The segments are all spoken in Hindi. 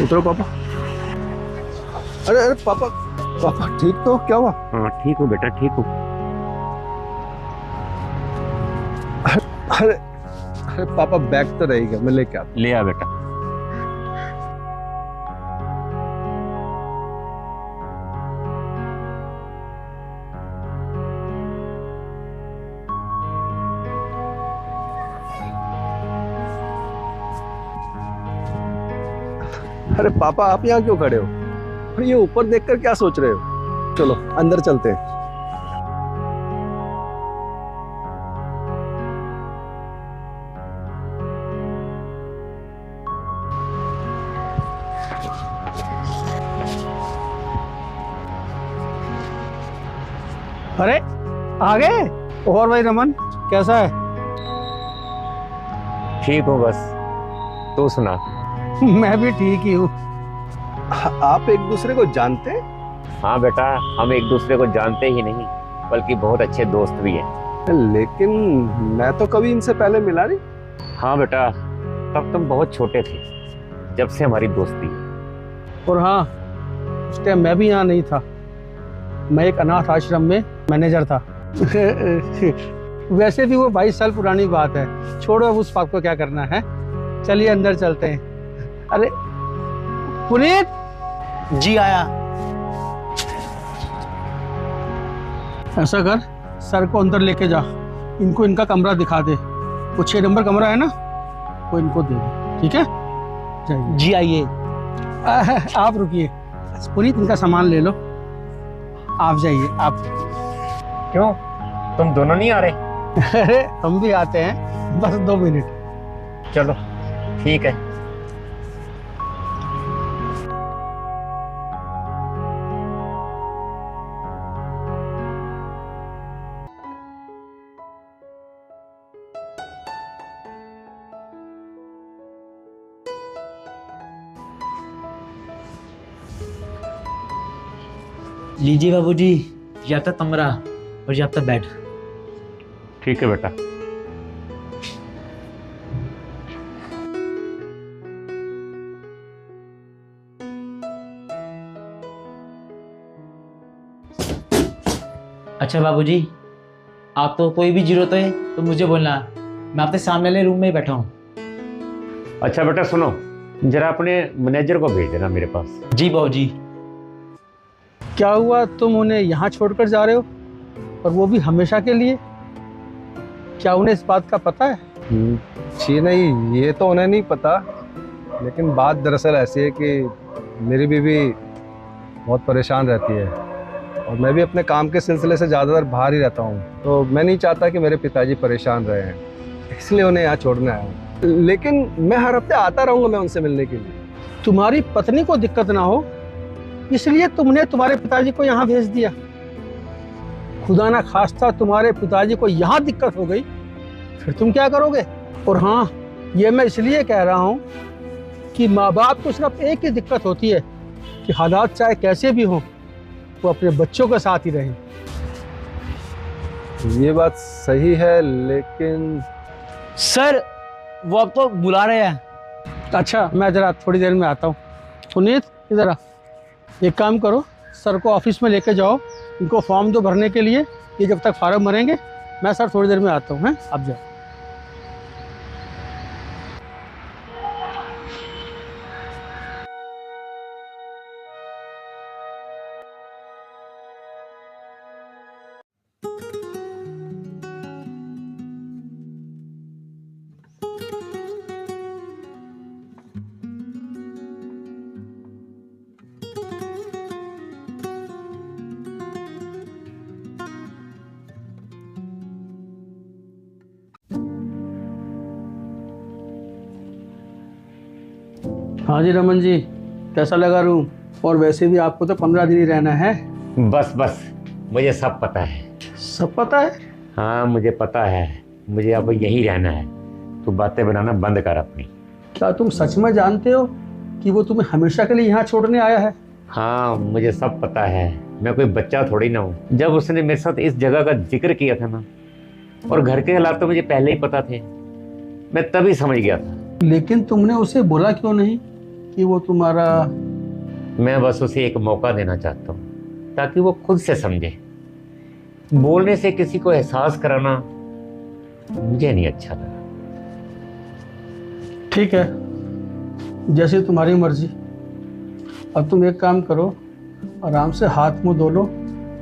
उतरो पापा। अरे अरे पापा, पापा ठीक तो? क्या हुआ? हाँ ठीक हूँ बेटा, ठीक हूँ। अरे अरे पापा, बैग तो रह गया, मैं लेके आता। ले आ बेटा। अरे पापा, आप यहाँ क्यों खड़े हो? और ये ऊपर देखकर क्या सोच रहे हो? चलो अंदर चलते हैं। अरे आ गए। और भाई रमन कैसा है? ठीक हूँ बस, तू सुना। मैं भी ठीक ही हूँ। आप एक दूसरे को जानते हैं? हाँ बेटा, हम एक दूसरे को जानते ही नहीं बल्कि बहुत अच्छे दोस्त भी हैं। लेकिन मैं तो कभी इनसे पहले मिला नहीं। हाँ बेटा, तब तुम बहुत छोटे थे जब से हमारी दोस्ती है। और हाँ, उस टाइम मैं भी यहाँ नहीं था। मैं एक अनाथ आश्रम में मैनेजर था। वैसे भी वो 22 साल पुरानी बात है, छोड़ो अब उस बात को, क्या करना है। चलिए अंदर चलते हैं। अरे पुनीत जी आया। ऐसा कर, सर को अंदर लेके जा, इनको इनका कमरा दिखा दे। वो 6 नंबर कमरा है ना, वो इनको दे दे, ठीक है? जाइए। जी आइए। आप रुकिए, पुनीत इनका सामान ले लो। आप जाइए। आप क्यों, तुम दोनों नहीं आ रहे? अरे हम भी आते हैं, बस 2 मिनट। चलो ठीक है। लीजिए बाबूजी, ये आपका कमरा और ये आपका बेड। ठीक है बेटा। अच्छा बाबूजी, आपको कोई भी जरूरत है तो मुझे बोलना, मैं आपके सामने वाले रूम में ही बैठा हूँ। अच्छा बेटा सुनो, जरा अपने मैनेजर को भेज देना मेरे पास। जी बाबूजी। क्या हुआ, तुम उन्हें यहाँ छोड़कर जा रहे हो, और वो भी हमेशा के लिए? क्या उन्हें इस बात का पता है? जी नहीं, ये तो उन्हें नहीं पता। लेकिन बात दरअसल ऐसी है कि मेरी बीवी बहुत परेशान रहती है और मैं भी अपने काम के सिलसिले से ज़्यादातर बाहर ही रहता हूँ, तो मैं नहीं चाहता कि मेरे पिताजी परेशान रहे हैं, इसलिए उन्हें यहाँ छोड़ने आया हूँ। लेकिन मैं हर हफ्ते आता रहूँगा मैं उनसे मिलने के लिए। तुम्हारी पत्नी को दिक्कत ना हो इसलिए तुमने तुम्हारे पिताजी को यहाँ भेज दिया। खुदा ना खास्ता तुम्हारे पिताजी को यहाँ दिक्कत हो गई, फिर तुम क्या करोगे? और हाँ, ये मैं इसलिए कह रहा हूँ कि माँ बाप को सिर्फ एक ही दिक्कत होती है कि हालात चाहे कैसे भी हों, वो अपने बच्चों के साथ ही रहें। ये बात सही है, लेकिन सर वो अब तो बुला रहे हैं। अच्छा, मैं ज़रा थोड़ी देर में आता हूँ। पुनीत इधर आ, एक काम करो, सर को ऑफिस में लेके जाओ, इनको फॉर्म दो भरने के लिए। ये जब तक फार्म भरेंगे, मैं सर थोड़ी देर में आता हूँ। हैं, आप जाओ। हाँ जी रमन जी, कैसा लगा रूम? और वैसे भी आपको तो 15 दिन ही रहना है। बस बस, मुझे सब पता है। सब पता है? हाँ मुझे पता है, मुझे अब यहीं रहना है। तू बातें बनाना बंद कर अपनी। क्या तुम सच में जानते हो कि वो तुम्हें हमेशा के लिए यहाँ छोड़ने आया है? हाँ मुझे सब पता है, मैं कोई बच्चा थोड़ी ना हूँ। जब उसने मेरे साथ इस जगह का जिक्र किया था ना, और घर के हालात तो मुझे पहले ही पता थे, मैं तभी समझ गया था। लेकिन तुमने उसे बोला क्यों नहीं कि वो तुम्हारा? मैं बस उसे एक मौका देना चाहता हूँ ताकि वो खुद से समझे। बोलने से किसी को एहसास कराना मुझे नहीं अच्छा लगा। ठीक है, जैसे तुम्हारी मर्जी। अब तुम एक काम करो, आराम से हाथ मुंह धो लो,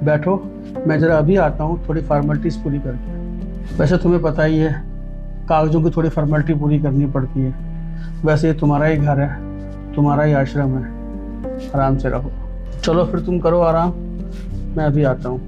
बैठो। मैं जरा अभी आता हूँ थोड़ी फॉर्मेलिटीज़ पूरी करके। वैसे तुम्हें पता ही है, कागजों की थोड़ी फॉर्मेलिटी पूरी करनी पड़ती है। वैसे ये तुम्हारा ही घर है, तुम्हारा ही आश्रम है, आराम से रहो। चलो फिर तुम करो आराम, मैं अभी आता हूँ।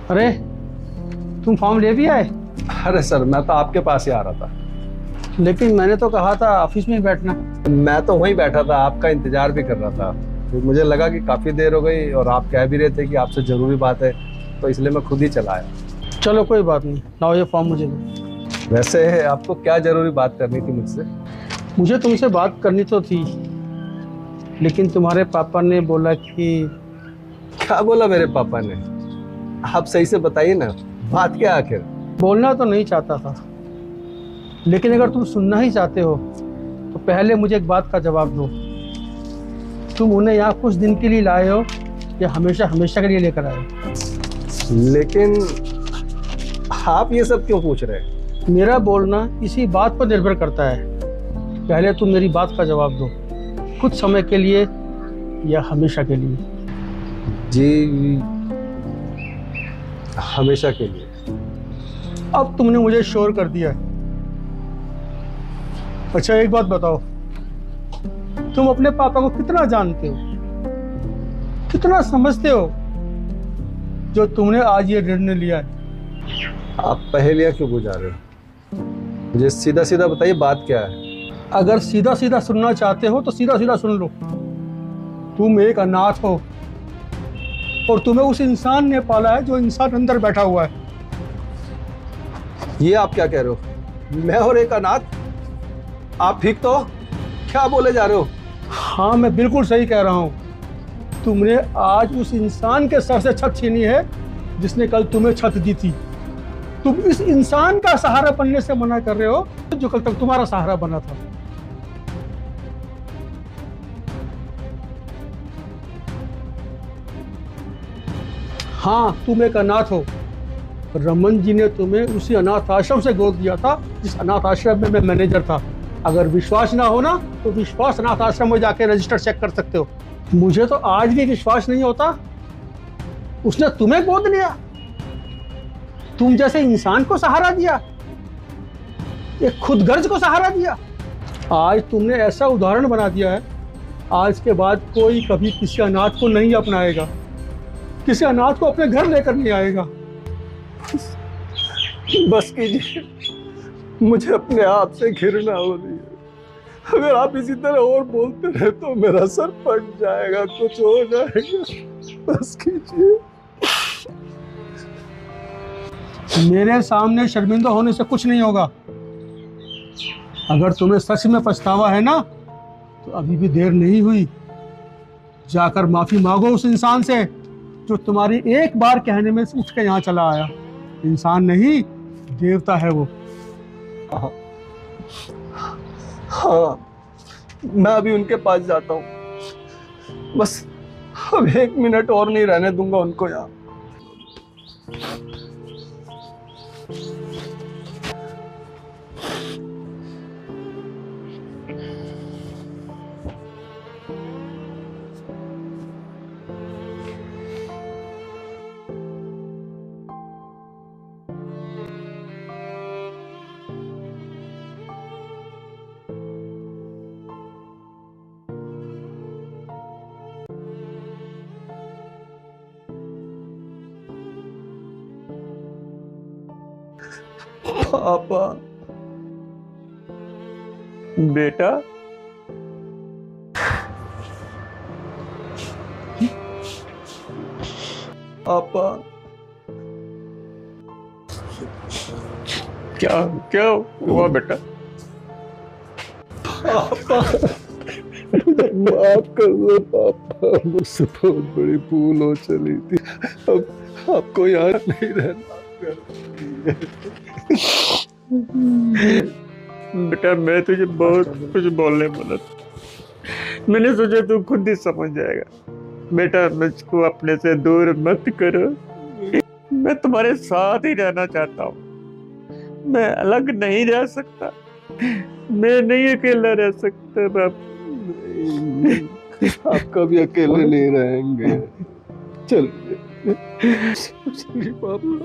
अरे तुम फॉर्म ले भी आए? अरे सर, मैं तो आपके पास ही आ रहा था। लेकिन मैंने तो कहा था ऑफिस में ही बैठना। मैं तो वहीं बैठा था, आपका इंतजार भी कर रहा था। तो मुझे लगा कि काफ़ी देर हो गई और आप कह भी रहे थे कि आपसे ज़रूरी बात है, तो इसलिए मैं खुद ही चला आया। चलो कोई बात नहीं, लाओ ये फॉर्म मुझे दो। वैसे आपको क्या ज़रूरी बात करनी थी मुझसे? मुझे तुमसे बात करनी तो थी, लेकिन तुम्हारे पापा ने बोला कि... क्या बोला मेरे पापा ने? आप सही से बताइए ना, बात क्या आखिर? बोलना तो नहीं चाहता था, लेकिन अगर तुम सुनना ही चाहते हो तो पहले मुझे एक बात का जवाब दो। तुम उन्हें यहाँ कुछ दिन के लिए लाए हो या हमेशा हमेशा के लिए लेकर आए हो? लेकिन आप ये सब क्यों पूछ रहे हैं? मेरा बोलना इसी बात पर निर्भर करता है। पहले तुम मेरी बात का जवाब दो, कुछ समय के लिए या हमेशा के लिए? जी, हमेशा के लिए। अब तुमने मुझे श्योर कर दिया है। अच्छा एक बात बताओ, तुम अपने पापा को कितना जानते हो, कितना समझते हो, जो तुमने आज ये निर्णय लिया है? आप पहेलियां क्यों बुझा रहे हो? मुझे सीधा सीधा बताइए, बात क्या है? अगर सीधा सीधा सुनना चाहते हो तो सीधा सीधा सुन लो। तुम एक अनाथ हो और तुम्हें उस इंसान ने पाला है जो इंसान अंदर बैठा हुआ है। ये आप क्या कह रहे हो? मैं और एक अनाथ? आप ठीक तो? क्या बोले जा रहे हो? हाँ मैं बिल्कुल सही कह रहा हूँ। तुमने आज उस इंसान के सर से छत छीनी है जिसने कल तुम्हें छत दी थी। तुम इस इंसान का सहारा बनने से मना कर रहे हो जो कल तक तुम्हारा सहारा बना था। हाँ तुम एक अनाथ हो। रमन जी ने तुम्हें उसी अनाथ आश्रम से गोद दिया था जिस अनाथ आश्रम में मैं मैनेजर था। अगर विश्वास ना हो ना तो विश्वास अनाथ आश्रम में जाके रजिस्टर चेक कर सकते हो। मुझे तो आज भी विश्वास नहीं होता उसने तुम्हें गोद लिया, तुम जैसे इंसान को सहारा दिया, एक खुदगर्ज को सहारा दिया। आज तुमने ऐसा उदाहरण बना दिया है, आज के बाद कोई कभी किसी अनाथ को नहीं अपनाएगा, किसी अनाथ को अपने घर लेकर नहीं आएगा। बस कीजिए, मुझे अपने आप से घृणा हो रही है। अगर आप इसी तरह और बोलते रहे तो मेरा सर फट जाएगा, कुछ हो जाएगा। बस कीजिए। मेरे सामने शर्मिंदा होने से कुछ नहीं होगा। अगर तुम्हें सच में पछतावा है ना तो अभी भी देर नहीं हुई। जाकर माफी मांगो उस इंसान से जो तुम्हारी एक बार कहने में उठ के यहाँ चला आया। इंसान नहीं, देवता है वो। हाँ, मैं अभी उनके पास जाता हूँ। बस अब 1 मिनट और नहीं रहने दूंगा उनको यहाँ। पापा, बेटा, पापा क्या क्या हुआ बेटा? पापा माफ कर दो पापा, मुझसे बहुत बड़ी भूल हो चली थी। अब आपको यहाँ नहीं रहना। बेटा मैं तुझे बहुत कुछ बोलने वाला था, मैंने सोचा तू खुद ही समझ जाएगा। बेटा मुझको अपने से दूर मत करो, मैं तुम्हारे साथ ही रहना चाहता हूँ, मैं अलग नहीं रह सकता, मैं नहीं अकेला रह सकता बाप। आप कभी अकेले नहीं रहेंगे। चलिए पापा।